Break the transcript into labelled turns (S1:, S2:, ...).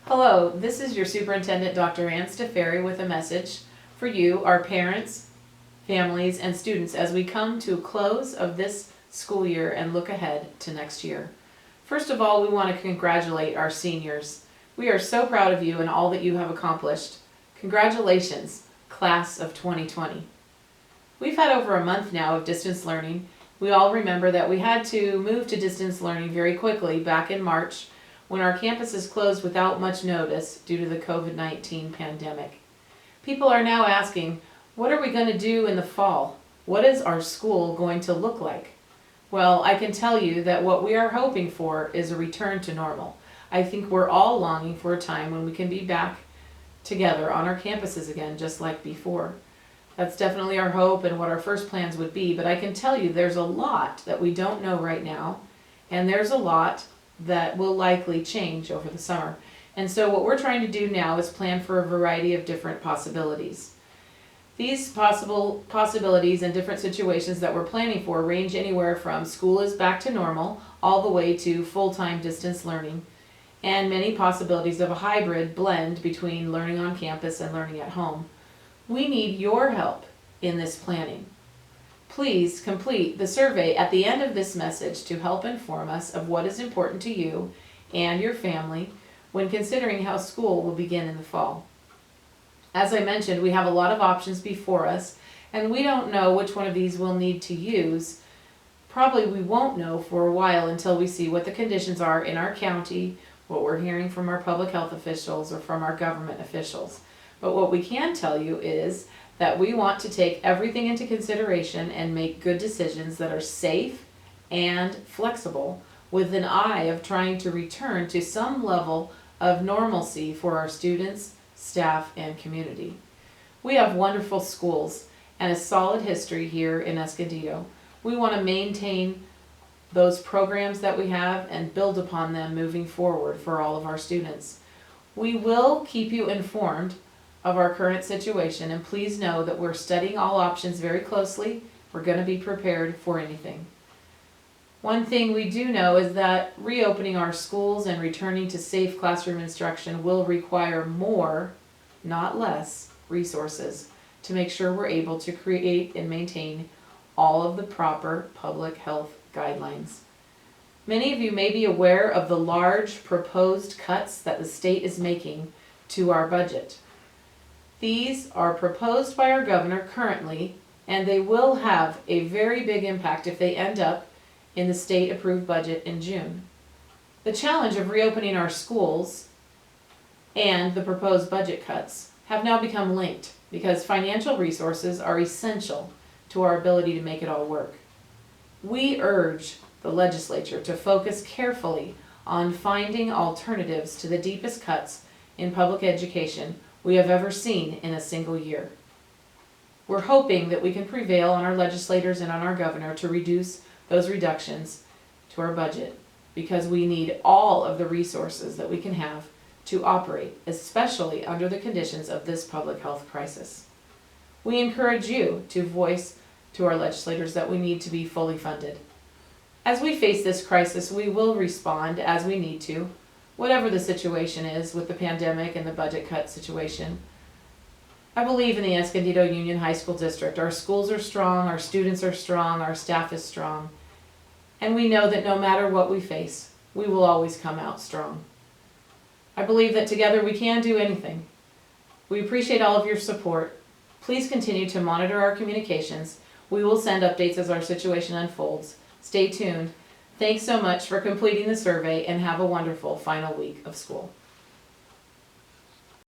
S1: Hello, this is your Superintendent, Dr. Ann Staffieri, with a message for you, our parents, families, and students as we come to a close of this school year and look ahead to next year. First of all, we want to congratulate our seniors. We are so proud of you and all that you have accomplished. Congratulations, class of 2020. We've had over a month now of distance learning. We all remember that we had to move to distance learning very quickly back in March when our campuses closed without much notice due to the COVID-19 pandemic. People are now asking, what are we going to do in the fall? What is our school going to look like? Well, I can tell you that what we are hoping for is a return to normal. I think we're all longing for a time when we can be back together on our campuses again, just like before. That's definitely our hope and what our first plans would be, but I can tell you there's a lot that we don't know right now, and there's a lot that will likely change over the summer. And so what we're trying to do now is plan for a variety of different possibilities. These possible possibilities and different situations that we're planning for range anywhere from school is back to normal all the way to full-time distance learning, and many possibilities of a hybrid blend between learning on campus and learning at home. We need your help in this planning. Please complete the survey at the end of this message to help inform us of what is important to you and your family when considering how school will begin in the fall. As I mentioned, we have a lot of options before us, and we don't know which one of these we'll need to use. Probably we won't know for a while until we see what the conditions are in our county, what we're hearing from our public health officials or from our government officials. But what we can tell you is that we want to take everything into consideration and make good decisions that are safe and flexible with an eye of trying to return to some level of normalcy for our students, staff, and community. We have wonderful schools and a solid history here in Escondido. We want to maintain those programs that we have and build upon them moving forward for all of our students. We will keep you informed of our current situation, and please know that we're studying all options very closely. We're going to be prepared for anything. One thing we do know is that reopening our schools and returning to safe classroom instruction will require more, not less, resources to make sure we're able to create and maintain all of the proper public health guidelines. Many of you may be aware of the large proposed cuts that the state is making to our budget. These are proposed by our governor currently, and they will have a very big impact if they end up in the state-approved budget in June. The challenge of reopening our schools and the proposed budget cuts have now become linked because financial resources are essential to our ability to make it all work. We urge the legislature to focus carefully on finding alternatives to the deepest cuts in public education we have ever seen in a single year. We're hoping that we can prevail on our legislators and on our governor to reduce those reductions to our budget, because we need all of the resources that we can have to operate, especially under the conditions of this public health crisis. We encourage you to voice to our legislators that we need to be fully funded. As we face this crisis, we will respond as we need to, whatever the situation is with the pandemic and the budget cut situation. I believe in the Escondido Union High School District. Our schools are strong, our students are strong, our staff is strong, and we know that no matter what we face, we will always come out strong. I believe that together we can do anything. We appreciate all of your support. Please continue to monitor our communications. We will send updates as our situation unfolds. Stay tuned. Thanks so much for completing the survey, and have a wonderful final week of school.